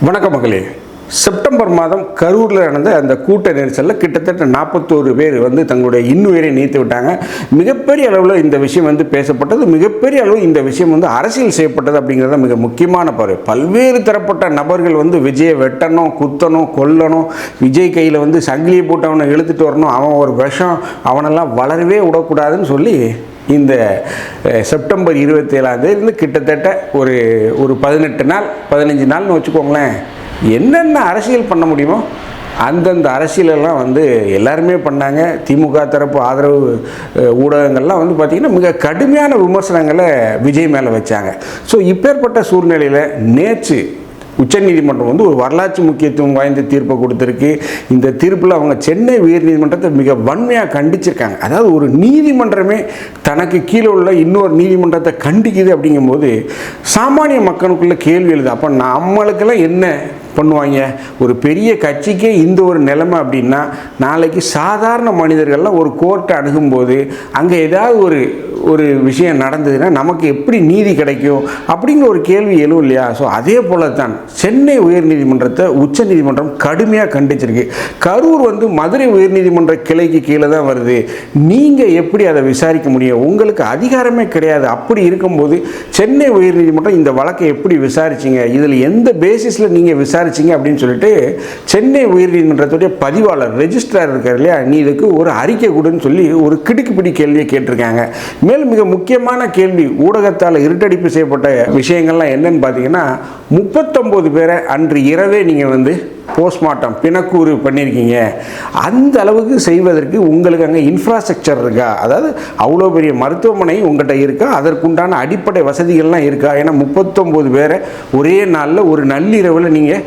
வணக்கம் மக்களே. செப்டம்பர் மாதம் கரூரில் நடந்த அந்த கூட்ட நெரிசலில் கிட்டத்தட்ட 41 பேர் தங்களுடைய இன்னுயிரை நீத்து விட்டாங்க. மிகப்பெரிய அளவில் இந்த விஷயம் பேசப்பட்டது. மிகப்பெரிய அளவில் இந்த விஷயம் அரசியல் செய்யப்பட்டது அப்படிங்கிறத மிக முக்கியமான பார்வை. பல்வேறு தரப்பட்ட நபர்கள் விஜயை வெட்டணும், குத்தணும், கொல்லணும், விஜய் கையில் சங்கிலியை போட்டு அவனை இழுத்துட்டு வரணும், அவன் ஒரு விஷம், அவனெல்லாம் வளரவே விடக்கூடாதுன்னு சொல்லி இந்த செப்டம்பர் 27 கிட்டத்தட்ட ஒரு 18 நாள் 15 நாள்னு வச்சுக்கோங்களேன், என்னென்ன அரசியல் பண்ண முடியுமோ அந்தந்த அரசியலெல்லாம் எல்லாருமே பண்ணாங்க. திமுக தரப்பு ஆதரவு ஊடகங்கள்லாம் பார்த்திங்கன்னா மிக கடுமையான விமர்சனங்களை விஜய் மேலே வச்சாங்க. ஸோ இப்பேற்பட்ட சூழ்நிலையில் நேற்று உச்சநீதிமன்றம் ஒரு வரலாற்று முக்கியத்துவம் வாய்ந்த தீர்ப்பை கொடுத்துருக்கு. இந்த தீர்ப்பில் அவங்க சென்னை உயர்நீதிமன்றத்தை மிக வன்மையாக கண்டிச்சிருக்காங்க. அதாவது ஒரு நீதிமன்றமே தனக்கு கீழே உள்ள இன்னொரு நீதிமன்றத்தை கண்டிக்குது அப்படிங்கும்போது சாமானிய மக்களுக்குள்ள கேள்வி எழுது. அப்போ நம்மளுக்கெல்லாம் என்ன பண்ணுவாங்க? ஒரு பெரிய கட்சிக்கே இந்த ஒரு நிலைமை அப்படின்னா நாளைக்கு சாதாரண மனிதர்கள்லாம் ஒரு கோர்ட்டை அணுகும்போது அங்கே ஏதாவது ஒரு விஷயம் நடந்ததுன்னா நமக்கு எப்படி நீதி கிடைக்கும் அப்படிங்கிற ஒரு கேள்வி எழும் இல்லையா? ஸோ அதே போல தான் சென்னை உயர்நீதிமன்றத்தை உச்சநீதிமன்றம் கடுமையாக கண்டிச்சிருக்கு. கரூர் மதுரை உயர்நீதிமன்ற கிளைக்கு கீழே தான் வருது. நீங்கள் எப்படி அதை விசாரிக்க முடியும்? உங்களுக்கு அதிகாரமே கிடையாது. அப்படி இருக்கும்போது சென்னை உயர்நீதிமன்றம் இந்த வழக்கை எப்படி விசாரிச்சிங்க, இதில் எந்த பேசிஸில் நீங்கள் விசாரிச்சிங்க அப்படின்னு சொல்லிட்டு சென்னை உயர்நீதிமன்றத்துடைய பதிவாளர் ரெஜிஸ்ட்ரார் இருக்கார் இல்லையா, நீ இதுக்கு ஒரு அறிக்கை கொடுன்னு சொல்லி ஒரு கிடுக்குப்பிடி கேள்வியை கேட்டிருக்காங்க. மேலும் மிக முக்கியமான கேள்வி, ஊடகத்தால் இருட்டடிப்பு செய்யப்பட்ட விஷயங்கள்லாம் என்னன்னு பார்த்தீங்கன்னா, 39 பேரை அன்று இரவே நீங்கள் போஸ்ட்மார்ட்டம் பிணக்கூறு பண்ணியிருக்கீங்க. அந்த அளவுக்கு செய்வதற்கு உங்களுக்கு அங்கே இன்ஃப்ராஸ்ட்ரக்சர் இருக்கா? அதாவது அவ்வளோ பெரிய மருத்துவமனை உங்கள்கிட்ட இருக்கா? அதற்குண்டான அடிப்படை வசதிகள்லாம் இருக்கா? ஏன்னா 39 பேரை ஒரே நாளில் ஒரு நள்ளிரவில் நீங்கள்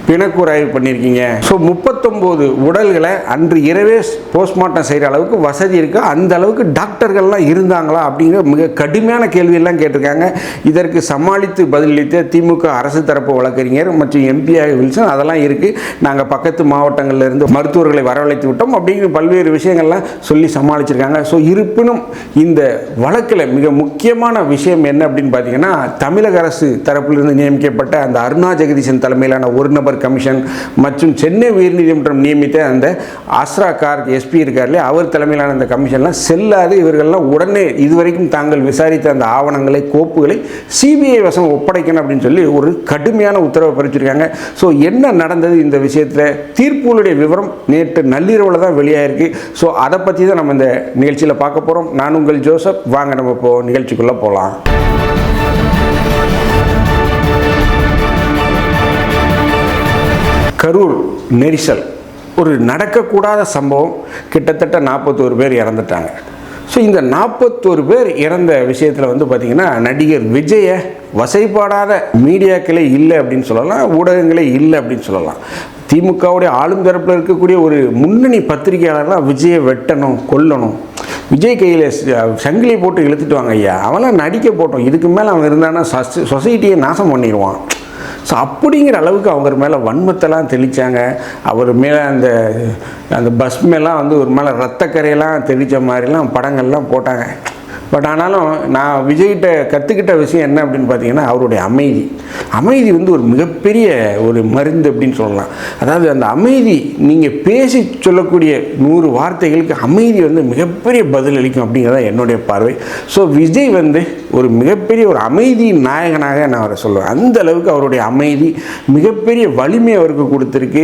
பிணக்கூறாய்வு பண்ணியிருக்கீங்க. ஸோ 39 உடல்களை அன்று இரவே போஸ்ட்மார்ட்டம் செய்கிற அளவுக்கு வசதி இருக்கா? அந்த அளவுக்கு டாக்டர்கள்லாம் இருந்தாங்களா? அப்படிங்கிற மிக கடுமையான கேள்வியெல்லாம் கேட்டிருக்காங்க. இதற்கு சமாளித்து பதிலளித்த திமுக அரசு தரப்பு வழக்கறிஞர் மற்றும் MP வில்சன், அதெல்லாம் இருக்குது, நாங்கள் பக்கத்து மாவட்டங்களில் இருந்து மருத்துவர்களை வரவழைத்து விட்டோம் அப்படிங்கிற பல்வேறு விஷயங்கள்லாம் சொல்லி சமாளிச்சிருக்காங்க. ஸோ இருப்பினும் இந்த வழக்கில் மிக முக்கியமான விஷயம் என்ன அப்படின்னு பார்த்தீங்கன்னா, தமிழக அரசு தரப்பிலிருந்து நியமிக்கப்பட்ட அந்த அருணா ஜெகதீசன் தலைமையிலான ஒரு நபர் கமிஷன் மற்றும் சென்னை உயர்நீதிமன்றம் நியமித்த அந்த ஆஸ்ரா கார்க் SP இருக்கார் இல்லையா, அவர் தலைமையிலான அந்த கமிஷன்லாம் செல்லாது. இவர்கள்லாம் உடனே இதுவரைக்கும் தாங்கள் விசாரித்த அந்த ஆவணங்களை, கோப்புகளை CBI வசம் ஒப்படைக்கணும் அப்படின்னு சொல்லி ஒரு கடுமையான உத்தரவை பிறப்பிச்சிருக்காங்க. ஸோ என்ன நடந்தது இந்த விஷயத்தில்? தீர்ப்புகளுடைய விவரம் நேற்று நள்ளிரவில் தான் வெளியாயிருக்கு. ஸோ அதை பற்றி தான் நம்ம இந்த நிகழ்ச்சியில் பார்க்க போகிறோம். நான் உங்கள் ஜோசப். வாங்க நம்ம இப்போ நிகழ்ச்சிக்குள்ளே போகலாம். கரூர் நெரிசல் ஒரு நடக்கக்கூடாத சம்பவம். கிட்டத்தட்ட 41 பேர் இறந்துட்டாங்க. ஸோ இந்த 41 பேர் இறந்த விஷயத்தில் பார்த்திங்கன்னா, நடிகர் விஜயை வசைப்பாடாத மீடியாக்களே இல்லை அப்படின்னு சொல்லலாம், ஊடகங்களே இல்லை அப்படின்னு சொல்லலாம். திமுகவுடைய ஆளும் தரப்பில் இருக்கக்கூடிய ஒரு முன்னணி பத்திரிகையாளர்லாம் விஜயை வெட்டணும், கொல்லணும், விஜய் கையில் சங்கிலி போட்டு இழுத்துட்டு வாங்க ஐயா, அவெல்லாம் நடிக்க போட்டோம், இதுக்கு மேலே அவன் இருந்தானா சொசைட்டியை நாசம் பண்ணிடுவான். ஸோ அப்படிங்கிற அளவுக்கு அவங்க மேலே வன்மத்தெல்லாம் தெளித்தாங்க. அவர் மேலே அந்த பஸ் மேலாம் ஒரு மேலே ரத்தக்கரையெல்லாம் தெளித்த மாதிரிலாம் படங்கள்லாம் போட்டாங்க. பட் ஆனாலும் நான் விஜய்கிட்ட கற்றுக்கிட்ட விஷயம் என்ன அப்படின்னு பார்த்தீங்கன்னா, அவருடைய அமைதி ஒரு மிகப்பெரிய ஒரு மருந்து அப்படின்னு சொல்லலாம். அதாவது அந்த அமைதி, நீங்கள் பேசி சொல்லக்கூடிய 100 வார்த்தைகளுக்கு அமைதி மிகப்பெரிய பதில் அளிக்கும் அப்படிங்கிறத என்னுடைய பார்வை. ஸோ விஜய் ஒரு மிகப்பெரிய ஒரு அமைதி நாயகனாக நான் அவரை சொல்லுவேன். அந்த அளவுக்கு அவருடைய அமைதி மிகப்பெரிய வலிமை அவருக்கு கொடுத்துருக்கு.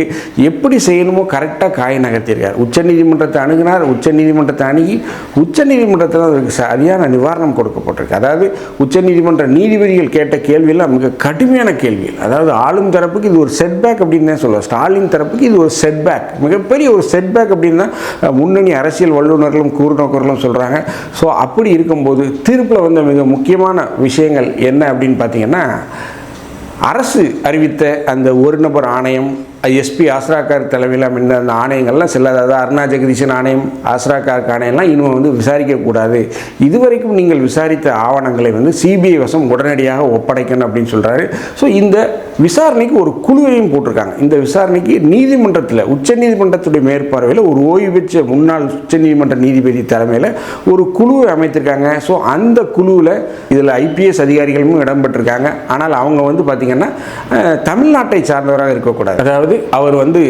எப்படி செய்யணுமோ கரெக்டாக காய் நகர்த்தியிருக்கார். உச்சநீதிமன்றத்தை அணுகினார். உச்சநீதிமன்றத்தை அணுகி உச்சநீதிமன்றத்தில் அவருக்கு சரியான நிவாரணம் கொடுக்கப்பட்டிருக்கு. அதாவது உச்சநீதிமன்ற நீதிபதிகள் கேட்ட கேள்வியெல்லாம் மிக கடுமையான கேள்வி. அதாவது ஆளும் தரப்புக்கு இது ஒரு செட்பேக் அப்படின்னு தான் சொல்லுவோம். ஸ்டாலின் தரப்புக்கு இது ஒரு செட்பேக், மிகப்பெரிய ஒரு செட்பேக் அப்படின்னு தான் முன்னணி அரசியல் வல்லுநர்களும் கூறுநோக்கர்களும் சொல்கிறாங்க. ஸோ அப்படி இருக்கும்போது தீர்ப்பில் மிக முக்கியமான விஷயங்கள் என்ன அப்படின்னு பார்த்தீங்கன்னா, அரசு அறிவித்த அந்த ஒரு நபர் ஆணையம், எஸ்பி ஆஸ்ராக்கார் தலைமையில் அமைந்த அந்த ஆணையங்கள்லாம் செல்லாது. அதாவது அருணா ஜெகதீசன் ஆணையம், ஆஸ்ராக்கார் ஆணையம்லாம் இன்னும் வந்து விசாரிக்கக்கூடாது. இதுவரைக்கும் நீங்கள் விசாரித்த ஆவணங்களை வந்து சிபிஐ வசம் உடனடியாக ஒப்படைக்கணும் அப்படின்னு சொல்கிறாரு. ஸோ இந்த விசாரணைக்கு ஒரு குழுவையும் போட்டிருக்காங்க. இந்த விசாரணைக்கு நீதிமன்றத்தில், உச்சநீதிமன்றத்துடைய மேற்பார்வையில் ஒரு ஓய்வு பெற்ற முன்னாள் உச்சநீதிமன்ற நீதிபதி தலைமையில் ஒரு குழுவை அமைத்திருக்காங்க. ஸோ அந்த குழுவில் இதில் ஐபிஎஸ் அதிகாரிகளும் இடம்பெற்றிருக்காங்க. ஆனால் அவங்க வந்து பார்த்திங்கன்னா தமிழ்நாட்டை சார்ந்தவராக இருக்கக்கூடாது. அதாவது அவர் வந்து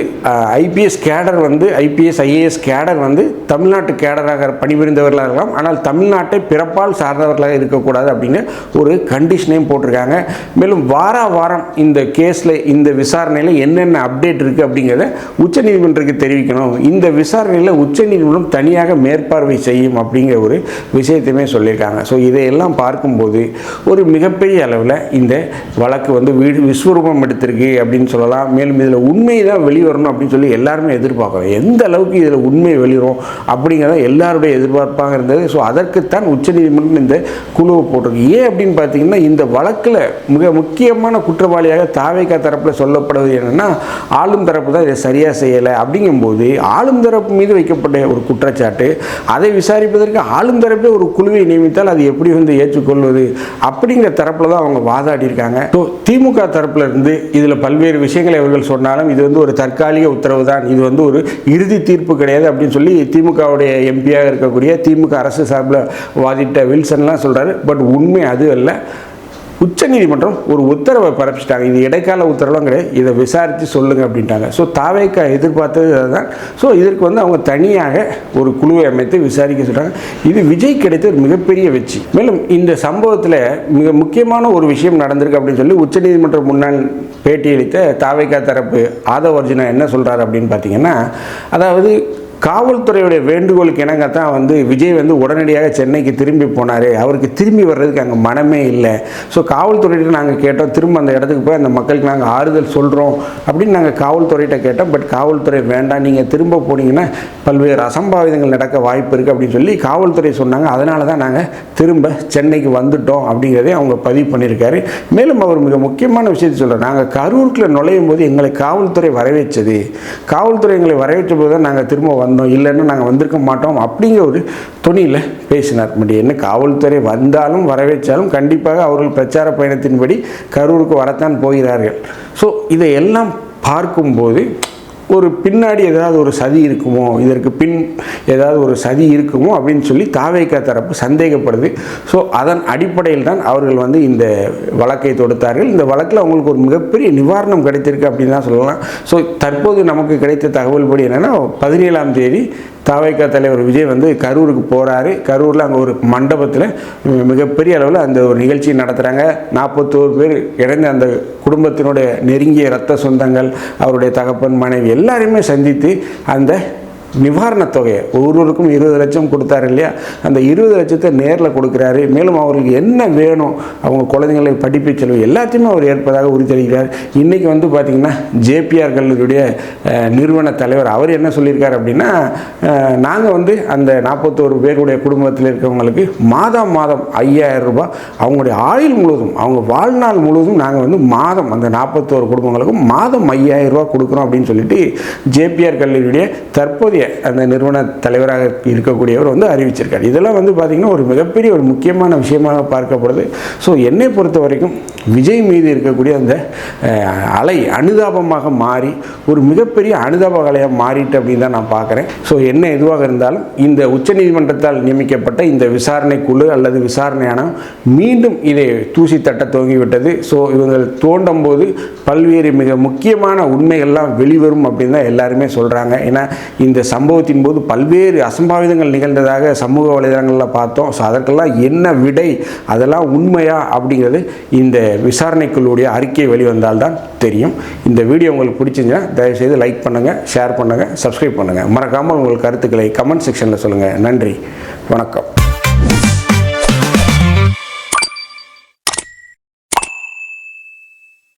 ஐபிஎஸ் கேடர் வந்து ஐபிஎஸ் ஐஏஎஸ் கேடர் வந்து தமிழ்நாட்டு கேடராக பணிபுரிந்தவர்களாக இருக்கலாம், ஆனால் தமிழ்நாட்டை பிறப்பால் சார்ந்தவர்களாக இருக்கக்கூடாது அப்படின்னு ஒரு கண்டிஷனையும் போட்டிருக்காங்க. மேலும் வாரம் இந்த கேஸில், இந்த விசாரணையில் என்னென்ன அப்டேட் இருக்குது அப்படிங்கிறத உச்சநீதிமன்றத்துக்கு தெரிவிக்கணும். இந்த விசாரணையில் உச்சநீதிமன்றம் தனியாக மேற்பார்வை செய்யும் அப்படிங்கிற ஒரு விஷயத்தையுமே சொல்லியிருக்காங்க. ஸோ இதையெல்லாம் பார்க்கும்போது ஒரு மிகப்பெரிய அளவில் இந்த வழக்கு வந்து விஸ்வரூபம் எடுத்திருக்கு அப்படின்னு சொல்லலாம். மேலும் இதில் உண்மை தான் வெளிவரணும் அப்படின்னு சொல்லி எல்லாருமே எதிர்பார்க்குறோம். எந்த அளவுக்கு இதில் உண்மை வெளிவரும் அப்படிங்கிறத எல்லாருடைய எதிர்பார்ப்பாக இருந்தது. ஸோ அதற்குத்தான் உச்சநீதிமன்றம் இந்த குழுவை போட்டிருக்கு. ஏன் அப்படின்னு பார்த்தீங்கன்னா, இந்த வழக்கில் மிக முக்கியமான குற்றவாளியாக தாவேகா தரப்பில் சொல்லப்படுவது என்னென்னா, ஆளும் தரப்பு தான் இதை சரியாக செய்யலை. அப்படிங்கும்போது ஆளும் தரப்பு மீது வைக்கப்பட்ட ஒரு குற்றச்சாட்டு, அதை விசாரிப்பதற்கு ஆளும் தரப்பே ஒரு குழுவை நியமித்தால் அது எப்படி வந்து ஏற்றுக்கொள்வது அப்படிங்கிற தரப்பில் தான் அவங்க வாதாடி இருக்காங்க. ஸோ திமுக தரப்பில் இருந்து இதில் பல்வேறு விஷயங்களை அவர்கள் சொன்னாலும் இது வந்து ஒரு தற்காலிக உத்தரவு தான், இது வந்து ஒரு இறுதி தீர்ப்பு கிடையாது அப்படின்னு சொல்லி திமுகவுடைய எம்பியாக இருக்கக்கூடிய திமுக அரசு சார்பில் வாதிட்ட வில்சன்லாம் சொல்கிறாரு. பட் உண்மை அது அல்ல. உச்சநீதிமன்றம் ஒரு உத்தரவை பிறப்பிச்சிட்டாங்க. இது இடைக்கால உத்தரவும் கிடையாது, இதை விசாரித்து சொல்லுங்கள் அப்படின்ட்டாங்க. ஸோ தாவேக்கா எதிர்பார்த்தது அதுதான். ஸோ இதற்கு வந்து அவங்க தனியாக ஒரு குழுவை அமைத்து விசாரிக்க சொல்கிறாங்க. இது விஜய் கிடைத்த ஒரு மிகப்பெரிய வெற்றி. மேலும் இந்த சம்பவத்தில் மிக முக்கியமான ஒரு விஷயம் நடந்திருக்கு அப்படின்னு சொல்லி உச்சநீதிமன்ற முன்னாள் பேட்டியளித்த தாவேக்கா தரப்பு ஆதவ அர்ஜுனா என்ன சொல்கிறார் அப்படின்னு பார்த்தீங்கன்னா, அதாவது காவல்துறையுடைய வேண்டுகோளுக்கு இணங்கத்தான் வந்து விஜய் வந்து உடனடியாக சென்னைக்கு திரும்பி போனார். அவருக்கு திரும்பி வர்றதுக்கு அங்கே மனமே இல்லை. ஸோ காவல்துறையிட்ட நாங்கள் கேட்டோம், திரும்ப அந்த இடத்துக்கு போய் அந்த மக்களுக்கு நாங்கள் ஆறுதல் சொல்கிறோம் அப்படின்னு நாங்கள் காவல்துறையிட்ட கேட்டோம். பட் காவல்துறை வேண்டாம், நீங்கள் திரும்ப போனீங்கன்னா பல்வேறு அசம்பாவிதங்கள் நடக்க வாய்ப்பு இருக்குது அப்படின்னு சொல்லி காவல்துறை சொன்னாங்க. அதனால தான் நாங்கள் திரும்ப சென்னைக்கு வந்துட்டோம் அப்படிங்கிறதே அவங்க பதிவு பண்ணியிருக்காரு. மேலும் அவர் மிக முக்கியமான விஷயத்தை சொல்கிறார், நாங்கள் கரூருக்குள்ள நுழையும் போது எங்களை காவல்துறை வரவேற்றது, காவல்துறை எங்களை வரவேற்ற போது தான் நாங்கள் திரும்ப வந்தோம், இல்லைன்னா நாங்கள் வந்திருக்க மாட்டோம் அப்படிங்கிற ஒரு துணியில் பேசினார். பட் என்ன காவல்துறை வந்தாலும் வரவேற்றாலும் கண்டிப்பாக அவர்கள் பிரச்சார பயணத்தின்படி கரூருக்கு வரத்தான் போகிறார்கள். ஸோ இதையெல்லாம் பார்க்கும்போது ஒரு பின்னாடி ஏதாவது ஒரு சதி இருக்குமோ, இதற்கு பின் ஏதாவது ஒரு சதி இருக்குமோ அப்படின்னு சொல்லி தாவேகா தரப்பு சந்தேகப்படுது. ஸோ அதன் அடிப்படையில் தான் அவர்கள் வந்து இந்த வழக்கை தொடுத்தார்கள். இந்த வழக்கில் அவங்களுக்கு ஒரு மிகப்பெரிய நிவாரணம் கிடைத்திருக்கு அப்படின்னு தான் சொல்லலாம். ஸோ தற்போது நமக்கு கிடைத்த தகவல் படி என்னென்னா, 17ஆம் தேதி தாவேகா தலைவர் விஜய் வந்து கரூருக்கு போகிறாரு. கரூரில் அங்கே ஒரு மண்டபத்தில் மிகப்பெரிய அளவில் அந்த ஒரு நிகழ்ச்சி நடத்துகிறாங்க. 41 பேர் இணைந்த அந்த குடும்பத்தினுடைய நெருங்கிய இரத்த சொந்தங்கள், அவருடைய தகப்பன், மனைவி எல்லாரையுமே சந்தித்து அந்த நிவாரணத் தொகையை ஒவ்வொருவருக்கும் 20 லட்சம் கொடுத்தாரு இல்லையா, அந்த 20 லட்சத்தை நேரில் கொடுக்குறாரு. மேலும் அவர்களுக்கு என்ன வேணும், அவங்க குழந்தைங்களை படிப்பு செலவு எல்லாத்தையுமே அவர் ஏற்பதாக உறுதியளிக்கிறார். இன்றைக்கி வந்து பார்த்திங்கன்னா ஜேபிஆர் கல்லூரியுடைய நிறுவன தலைவர் அவர் என்ன சொல்லியிருக்கார் அப்படின்னா, நாங்கள் வந்து அந்த 41 பேருடைய குடும்பத்தில் இருக்கிறவங்களுக்கு மாதம் 5000 ரூபாய் அவங்களுடைய ஆயுள் முழுவதும், அவங்க வாழ்நாள் முழுவதும் நாங்கள் வந்து மாதம் அந்த 41 குடும்பங்களுக்கும் மாதம் 5000 ரூபாய் கொடுக்குறோம் அப்படின்னு சொல்லிட்டு ஜேபிஆர் கல்லூரியுடைய தற்போதைய அந்த நிறுவன தலைவராக இருக்கக்கூடியவர் வந்து அறிவிச்சிருக்கார். இதெல்லாம் வந்து பார்த்திங்கன்னா ஒரு மிகப்பெரிய ஒரு முக்கியமான விஷயமாக பார்க்கப்படுது. ஸோ என்னை பொறுத்த வரைக்கும் விஜய் மீது இருக்கக்கூடிய அந்த அலை அனுதாபமாக மாறி ஒரு மிகப்பெரிய அனுதாப அலையாக மாறிட்டு அப்படின்னு தான் நான் பார்க்குறேன். ஸோ என்ன எதுவாக இருந்தாலும் இந்த உச்சநீதிமன்றத்தால் நியமிக்கப்பட்ட இந்த விசாரணை குழு அல்லது விசாரணையான மீண்டும் இதை தூசி தட்ட துவங்கிவிட்டது. ஸோ இவங்க தோண்டும் போது பல்வேறு மிக முக்கியமான உண்மைகள்லாம் வெளிவரும் அப்படின்னு தான் எல்லாருமே சொல்கிறாங்க. ஏன்னா இந்த சம்பவத்தின் போது பல்வேறு அசம்பாவிதங்கள் நிகழ்ந்ததாக சமூக வலைதளங்களில் பார்த்தோம். ஸோ அதற்கெல்லாம் என்ன விடை, அதெல்லாம் உண்மையா அப்படிங்கிறது இந்த விசாரணைக்குள்ளுடைய அறிக்கை வெளிவந்தால்தான் தெரியும். இந்த வீடியோ உங்களுக்கு பிடிச்சிருந்தா தயவுசெய்து லைக் பண்ணுங்கள், ஷேர் பண்ணுங்கள், சப்ஸ்கிரைப் பண்ணுங்கள். மறக்காமல் உங்கள் கருத்துக்களை கமெண்ட் செக்ஷனில் சொல்லுங்கள். நன்றி, வணக்கம்.